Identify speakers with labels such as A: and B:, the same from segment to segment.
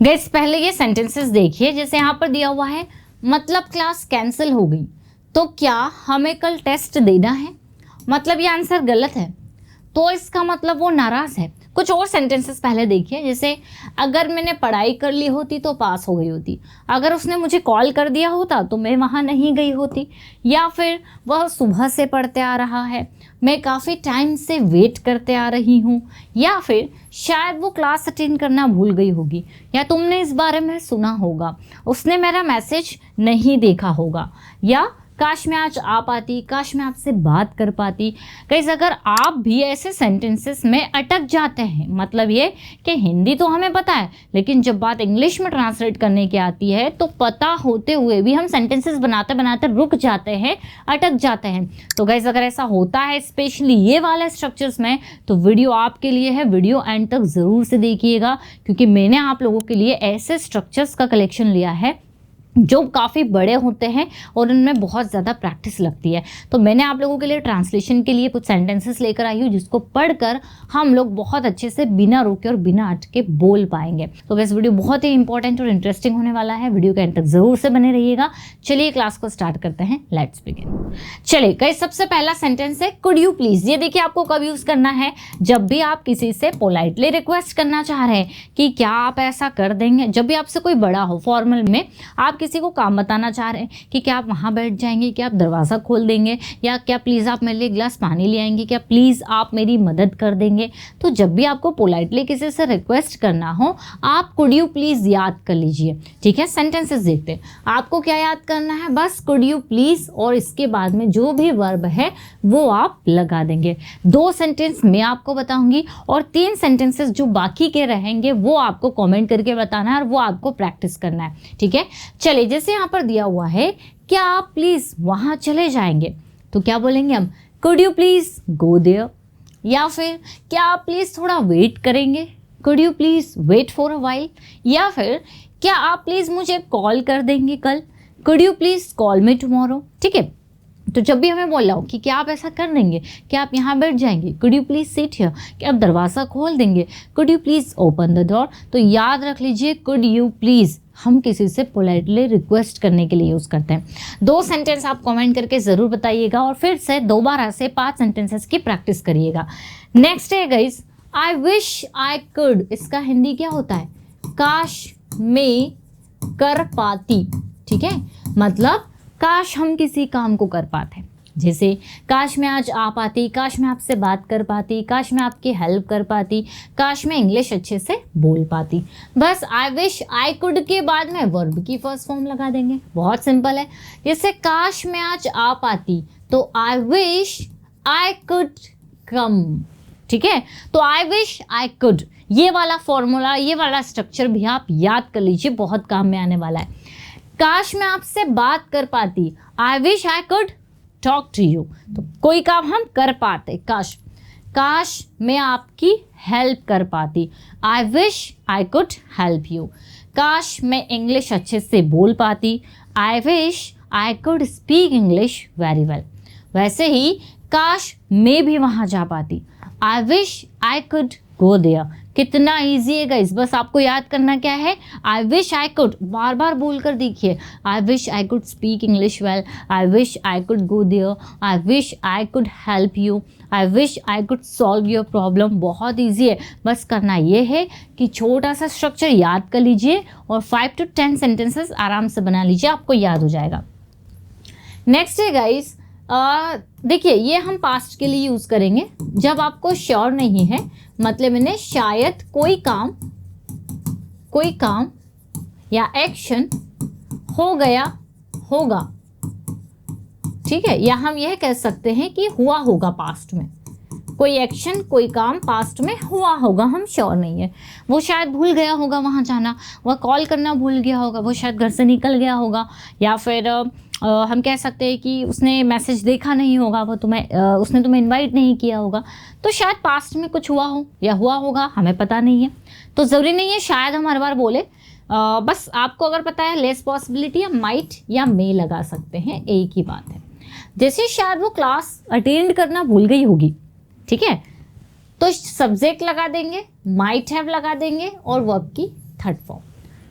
A: Guys पहले ये sentences देखिए, जैसे यहाँ पर दिया हुआ है मतलब क्लास कैंसिल हो गई, तो क्या हमें कल टेस्ट देना है? मतलब ये आंसर गलत है, तो इसका मतलब वो नाराज है। कुछ और सेंटेंसेस पहले देखिए, जैसे अगर मैंने पढ़ाई कर ली होती तो पास हो गई होती, अगर उसने मुझे कॉल कर दिया होता तो मैं वहाँ नहीं गई होती, या फिर वह सुबह से पढ़ते आ रहा है, मैं काफ़ी टाइम से वेट करते आ रही हूँ, या फिर शायद वो क्लास अटेंड करना भूल गई होगी, या तुमने इस बारे में सुना होगा, उसने मेरा मैसेज नहीं देखा होगा, या काश मैं आज आ पाती, काश मैं आपसे बात कर पाती। गाइस अगर आप भी ऐसे सेंटेंसेस में अटक जाते हैं, मतलब ये कि हिंदी तो हमें पता है लेकिन जब बात इंग्लिश में ट्रांसलेट करने की आती है तो पता होते हुए भी हम सेंटेंसेस बनाते बनाते रुक जाते हैं, अटक जाते हैं। तो गाइस अगर ऐसा होता है स्पेशली ये वाले स्ट्रक्चर्स में, तो वीडियो आपके लिए है, वीडियो एंड तक ज़रूर से देखिएगा, क्योंकि मैंने आप लोगों के लिए ऐसे स्ट्रक्चर्स का कलेक्शन लिया है जो काफ़ी बड़े होते हैं और उनमें बहुत ज़्यादा प्रैक्टिस लगती है। तो मैंने आप लोगों के लिए ट्रांसलेशन के लिए कुछ सेंटेंसेस लेकर आई हूँ जिसको पढ़कर हम लोग बहुत अच्छे से बिना रुके और बिना अटके बोल पाएंगे। तो वैसे वीडियो बहुत ही इंपॉर्टेंट और इंटरेस्टिंग होने वाला है, वीडियो के एंड तक ज़रूर से बने रहिएगा। चलिए क्लास को स्टार्ट करते हैं, लेट्स बिगिन। चलिए गाइस सबसे पहला सेंटेंस है कुड यू प्लीज़। ये देखिए आपको कब यूज़ करना है, जब भी आप किसी से पोलाइटली रिक्वेस्ट करना चाह रहे हैं कि क्या आप ऐसा कर देंगे। जब भी आपसे कोई बड़ा हो, फॉर्मल में आप किसी को काम बताना चाह रहे हैं कि क्या आप वहाँ बैठ जाएंगे, क्या आप दरवाज़ा खोल देंगे, या क्या प्लीज़ आप मेरे लिए गिलास पानी ले आएंगे, क्या प्लीज़ आप मेरी मदद कर देंगे। तो जब भी आपको पोलाइटली किसी से रिक्वेस्ट करना हो, आप कुड यू प्लीज़ याद कर लीजिए। ठीक है, सेंटेंसेस देखते हैं। आपको क्या याद करना है, बस कुड यू प्लीज़ और इसके बाद में जो भी वर्ब है वो आप लगा देंगे। 2 सेंटेंस मैं आपको बताऊंगी और 3 सेंटेंसेस जो बाकी के रहेंगे वो आपको कमेंट करके बताना है और वो आपको प्रैक्टिस करना है। ठीक है, चलिए जैसे यहाँ पर दिया हुआ है क्या आप प्लीज़ वहाँ चले जाएंगे, तो क्या बोलेंगे हम, could you please go there. या फिर क्या आप प्लीज़ थोड़ा वेट करेंगे, could you please wait for a while. या फिर क्या आप प्लीज़ मुझे कॉल कर देंगे कल, could you please call me tomorrow. ठीक है, तो जब भी हमें बोला हो कि क्या आप ऐसा कर देंगे, क्या आप यहाँ बैठ जाएंगे, could you please sit here, क्या आप दरवाज़ा खोल देंगे, could you please open the door. तो याद रख लीजिए कुड यू प्लीज़ हम किसी से पोलाइटली रिक्वेस्ट करने के लिए यूज़ करते हैं। 2 सेंटेंस आप कमेंट करके ज़रूर बताइएगा और फिर से दोबारा से 5 सेंटेंसेस की प्रैक्टिस करिएगा। नेक्स्ट है guys I wish I could. इसका हिंदी क्या होता है, काश मैं कर पाती। ठीक है, मतलब काश हम किसी काम को कर पाते, जैसे काश मैं आज आ पाती, काश मैं आपसे बात कर पाती, काश मैं आपकी हेल्प कर पाती, काश मैं इंग्लिश अच्छे से बोल पाती। बस आई विश आई कुड के बाद में वर्ब की फर्स्ट फॉर्म लगा देंगे, बहुत सिंपल है। जैसे काश मैं आज आ पाती तो आई विश आई कुड कम। ठीक है, तो आई विश आई कुड, ये वाला फॉर्मूला, ये वाला स्ट्रक्चर भी आप याद कर लीजिए, बहुत काम में आने वाला है। काश मैं आपसे बात कर पाती, I wish I could talk to you. तो कोई काम हम कर पाते, काश। काश मैं आपकी हेल्प कर पाती, I wish I could help you. काश मैं इंग्लिश अच्छे से बोल पाती, I wish I could speak English very well. वैसे ही काश मैं भी वहाँ जा पाती, I wish I could go there. कितना ईजी है गाइस, बस आपको याद करना क्या है, आई विश आई कुड, बार बार बोल कर देखिए, I wish I could speak English well, I wish I could go there, I wish I could help you, I wish I could solve your problem. बहुत ईजी है, बस करना ये है कि छोटा सा स्ट्रक्चर याद कर लीजिए और 5 to 10 सेंटेंसेस आराम से बना लीजिए, आपको याद हो जाएगा। नेक्स्ट है गाइस, देखिए ये हम पास्ट के लिए यूज़ करेंगे जब आपको श्योर नहीं है, मतलब मैंने शायद कोई काम या एक्शन हो गया होगा। ठीक है, या हम यह कह सकते हैं कि हुआ होगा पास्ट में, कोई एक्शन कोई काम पास्ट में हुआ होगा, हम श्योर नहीं है। वो शायद भूल गया होगा वहाँ जाना, वह कॉल करना भूल गया होगा, वो शायद घर से निकल गया होगा, या फिर हम कह सकते हैं कि उसने मैसेज देखा नहीं होगा, वो उसने तुम्हें इनवाइट नहीं किया होगा। तो शायद पास्ट में कुछ हुआ हो या हुआ होगा, हमें पता नहीं है, तो ज़रूरी नहीं है शायद हम हर बार बोले। बस आपको अगर पता है लेस पॉसिबिलिटी या माइट या मे लगा सकते हैं, एक ही बात है। जैसे शायद वो क्लास अटेंड करना भूल गई होगी, ठीक है, तो सब्जेक्ट लगा देंगे, माइट हैव लगा देंगे और वर्ब की थर्ड फॉर्म।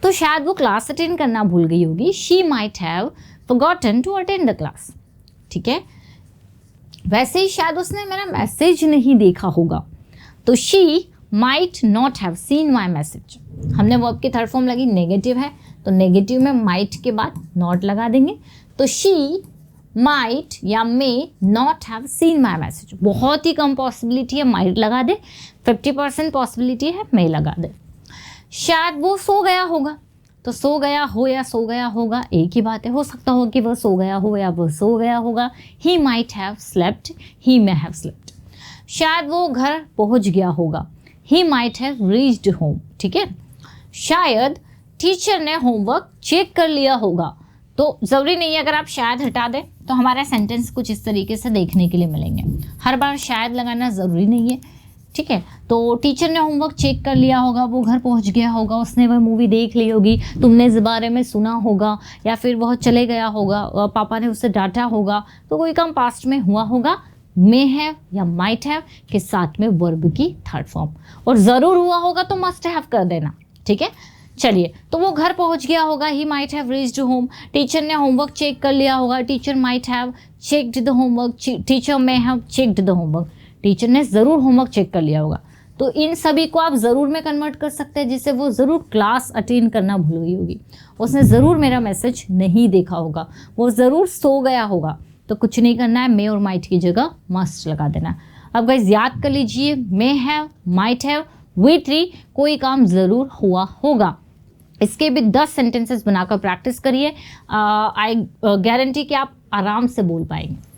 A: तो शायद वो क्लास अटेंड करना भूल गई होगी। She might have forgotten to attend the class. ठीक है, वैसे ही शायद उसने मेरा मैसेज नहीं देखा होगा, तो she might not have seen my message. हमने वर्ब की थर्ड फॉर्म लगी, नेगेटिव है, तो नेगेटिव में माइट के बाद नॉट लगा देंगे। तो शी माइट या may not have seen my message. बहुत ही कम पॉसिबिलिटी है माइट लगा दे, 50% पॉसिबिलिटी है मे लगा दे। शायद वो सो गया होगा, तो सो गया हो या सो गया होगा एक ही बात है। हो सकता हो कि वह सो गया हो या वह सो गया होगा। He might have slept, he may have slept. शायद वो घर पहुंच गया होगा। He might have reached home. ठीक है, शायद टीचर ने होमवर्क चेक कर लिया होगा। तो ज़रूरी नहीं है, अगर आप शायद हटा दें तो हमारा सेंटेंस कुछ इस तरीके से देखने के लिए मिलेंगे। हर बार शायद लगाना ज़रूरी नहीं है। ठीक है, तो टीचर ने होमवर्क चेक कर लिया होगा, वो घर पहुंच गया होगा, उसने वह मूवी देख ली होगी, तुमने इस बारे में सुना होगा, या फिर वह चले गया होगा, पापा ने उससे डांटा होगा। तो कोई काम पास्ट में हुआ होगा, मे हैव या माइट हैव के साथ में वर्ब की थर्ड फॉर्म। और ज़रूर हुआ होगा तो मस्ट हैव कर देना। ठीक है, चलिए, तो वो घर पहुंच गया होगा, he might have reached home. Teacher ने होमवर्क चेक कर लिया होगा, teacher might have checked the homework, teacher may have checked the homework. Teacher ने ज़रूर होमवर्क चेक कर लिया होगा। तो इन सभी को आप ज़रूर में कन्वर्ट कर सकते हैं, जिससे वो ज़रूर क्लास अटेंड करना भूल गई होगी, उसने ज़रूर मेरा मैसेज नहीं देखा होगा, वो ज़रूर सो गया होगा। तो कुछ नहीं करना है, मे और माइट की जगह मस्ट लगा देना। अब गाइस याद कर लीजिए, may have, might have, we three, कोई काम ज़रूर हुआ होगा। इसके भी 10 सेंटेंसेस बनाकर प्रैक्टिस करिए। आई गारंटी कि आप आराम से बोल पाएंगे।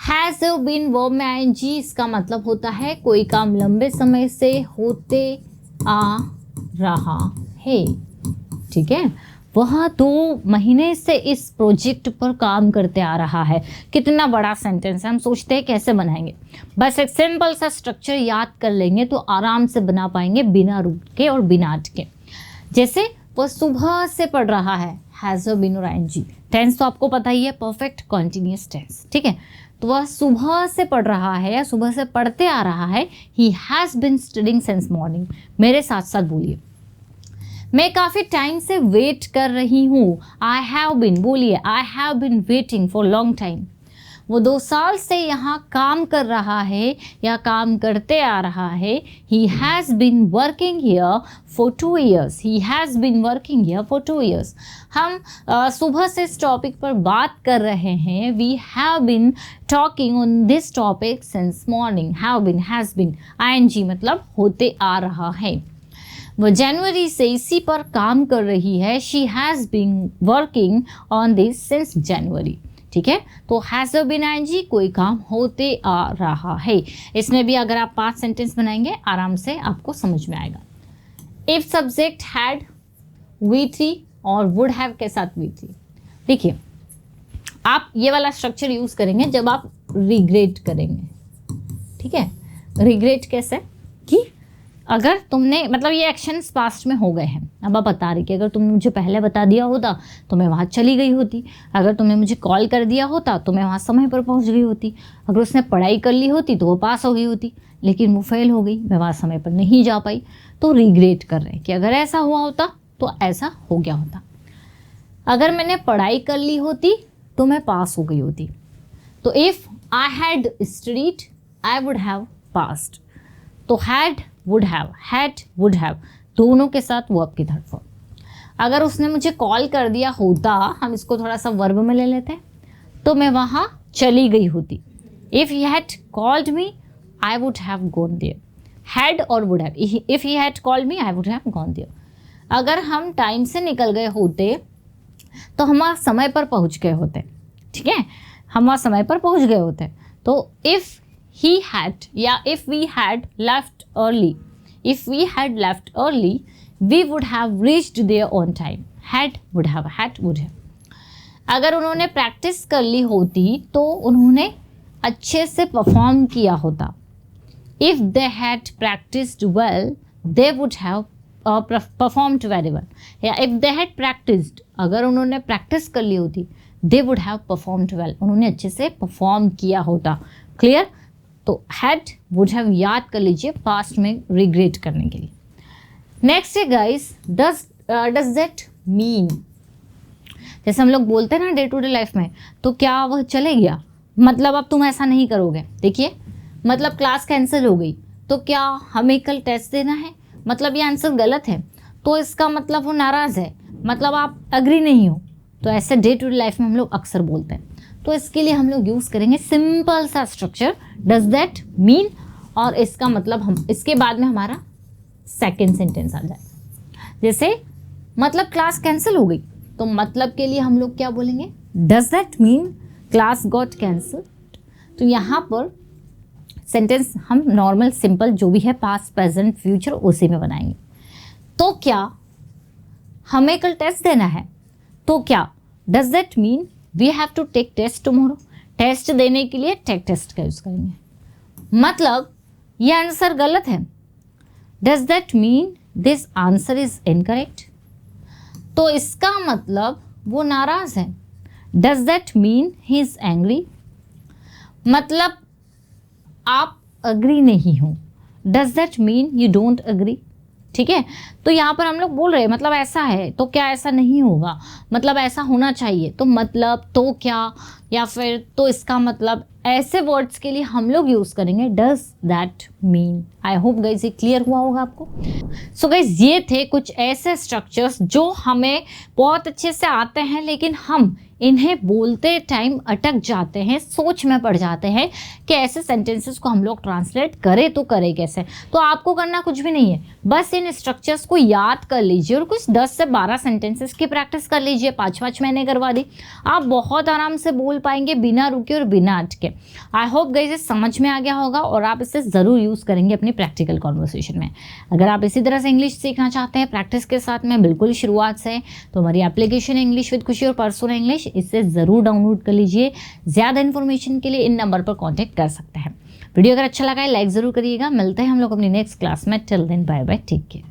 A: हैज़ बीन वर्ब में आईएनजी, इसका मतलब होता है कोई काम लंबे समय से होते आ रहा है। ठीक है, वह 2 महीने से इस प्रोजेक्ट पर काम करते आ रहा है। कितना बड़ा सेंटेंस है, हम सोचते हैं कैसे बनाएंगे। बस एक सिंपल सा स्ट्रक्चर याद कर लेंगे तो आराम से बना पाएंगे, बिना रुक के और बिना अटके। जैसे वह सुबह से पढ़ रहा है, हैज़ बीन और आईएनजी। टेंस तो आपको पता ही है, परफेक्ट कॉन्टिन्यूअस टेंस। ठीक है, तो वह सुबह से पढ़ रहा है या सुबह से पढ़ते आ रहा है। He has been studying since morning. मेरे साथ साथ बोलिए, मैं काफ़ी टाइम से वेट कर रही हूँ। आई हैव बिन, बोलिए, I have been waiting for long time. वो 2 साल से यहाँ काम कर रहा है या काम करते आ रहा है। He has been working here for 2 years। He has been working here for 2 years। हम सुबह से इस टॉपिक पर बात कर रहे हैं। We have been talking on this topic since morning. Have been, has been, ING मतलब होते आ रहा है। वह जनवरी से इसी पर काम कर रही है। She has been working on this since January. ठीक है, तो हैज़ बिन आईएनजी, कोई काम होते आ रहा है। इसमें भी अगर आप 5 सेंटेंस बनाएंगे आराम से आपको समझ में आएगा। If subject had, we three और वुड हैव के साथ वी थ्री। देखिए, आप ये वाला स्ट्रक्चर यूज़ करेंगे जब आप रिग्रेट करेंगे। ठीक है, रिग्रेट कैसे कि अगर तुमने, मतलब ये एक्शंस पास्ट में हो गए हैं, अब आप बता रही कि अगर तुमने मुझे पहले बता दिया होता तो मैं वहाँ चली गई होती। अगर तुमने मुझे कॉल कर दिया होता तो मैं वहाँ समय पर पहुँच गई होती। अगर उसने पढ़ाई कर ली होती तो वो पास हो गई होती, लेकिन वो फेल हो गई, मैं वहाँ समय पर नहीं जा पाई। तो रिग्रेट कर रहे हैं कि अगर ऐसा हुआ होता तो ऐसा हो गया होता। अगर मैंने पढ़ाई कर ली होती तो मैं पास हो गई होती। तो if I had studied I would have passed. तो हैड, वुड हैव, दोनों के साथ वर्ब की थर्ड फॉर्म। अगर उसने मुझे कॉल कर दिया होता, हम इसको थोड़ा सा वर्ब में ले लेते हैं, तो मैं वहाँ चली गई होती। If he had called me I would have gone there. Had और would have, if he had called me I would have gone there. अगर हम टाइम से निकल गए होते तो हम वहाँ समय पर पहुँच गए होते। ठीक है, हम वहाँ समय पर पहुँच गए होते। तो इफ़ he had या if we had left early, if we had left early we would have reached there on time। had, would have, अगर उन्होंने प्रैक्टिस कर ली होती तो उन्होंने अच्छे से परफॉर्म किया होता। if they had practiced well they would have performed very well। या if they had practiced, अगर उन्होंने प्रैक्टिस कर ली होती they would have performed well, उन्होंने अच्छे से परफॉर्म किया होता। क्लियर? तो हैड, वुड हैव याद कर लीजिए पास्ट में रिग्रेट करने के लिए। नेक्स्ट है गाइस, डज दैट मीन, जैसे हम लोग बोलते हैं ना डे टू डे लाइफ में, तो क्या वह चले गया, मतलब अब तुम ऐसा नहीं करोगे। देखिए, मतलब क्लास कैंसिल हो गई, तो क्या हमें कल टेस्ट देना है, मतलब ये आंसर गलत है, तो इसका मतलब वो नाराज़ है, मतलब आप एग्री नहीं हो। तो ऐसे डे टू डे लाइफ में हम लोग अक्सर बोलते हैं। तो इसके लिए हम लोग यूज़ करेंगे सिंपल सा स्ट्रक्चर, डज दैट मीन, और इसका मतलब हम इसके बाद में हमारा सेकेंड सेंटेंस आ जाए। जैसे मतलब क्लास कैंसिल हो गई, तो मतलब के लिए हम लोग क्या बोलेंगे, does that mean class got cancelled. तो यहाँ पर सेंटेंस हम नॉर्मल सिंपल जो भी है पास्ट प्रेजेंट फ्यूचर उसी में बनाएंगे। तो क्या हमें कल टेस्ट देना है, तो क्या does that mean we have to take test tomorrow, test देने के लिए टेक टेस्ट का यूज़ करेंगे। मतलब ये आंसर गलत है, does that mean this answer is incorrect, तो इसका मतलब वो नाराज है, does that mean he is angry, मतलब आप अग्री नहीं हो, does that mean you don't agree. ठीक है, तो यहाँ पर हम लोग बोल रहे हैं मतलब ऐसा है, तो क्या ऐसा नहीं होगा, मतलब ऐसा होना चाहिए, तो मतलब तो क्या, या फिर तो इसका मतलब, ऐसे वर्ड्स के लिए हम लोग यूज़ करेंगे does that mean. I hope guys ये क्लियर हुआ होगा आपको। सो गाइज ये थे कुछ ऐसे स्ट्रक्चर्स जो हमें बहुत अच्छे से आते हैं, लेकिन हम इन्हें बोलते टाइम अटक जाते हैं, सोच में पड़ जाते हैं कि ऐसे सेंटेंसेस को हम लोग ट्रांसलेट करें तो करें कैसे। तो आपको करना कुछ भी नहीं है, बस इन स्ट्रक्चर्स को याद कर लीजिए और कुछ 10 से 12 सेंटेंसेस की प्रैक्टिस कर लीजिए। 5-5 मैंने करवा दी, आप बहुत आराम से बोल पाएंगे बिना रुके और बिना अटके। आई होप गाइस ये समझ में आ गया होगा और आप इसे ज़रूर यूज़ करेंगे अपनी प्रैक्टिकल कॉन्वर्सेशन में। अगर आप इसी तरह से इंग्लिश सीखना चाहते हैं प्रैक्टिस के साथ में बिल्कुल शुरुआत से, तो हमारी एप्लीकेशन इंग्लिश विद खुशी और परसों इंग्लिश, इससे ज़रूर डाउनलोड कर लीजिए। ज़्यादा इन्फॉर्मेशन के लिए इन नंबर पर कॉन्टैक्ट कर सकते हैं। वीडियो अगर अच्छा लगा है लाइक ज़रूर करिएगा। मिलते हैं हम लोग अपनी नेक्स्ट क्लास में। Till then bye bye, take care.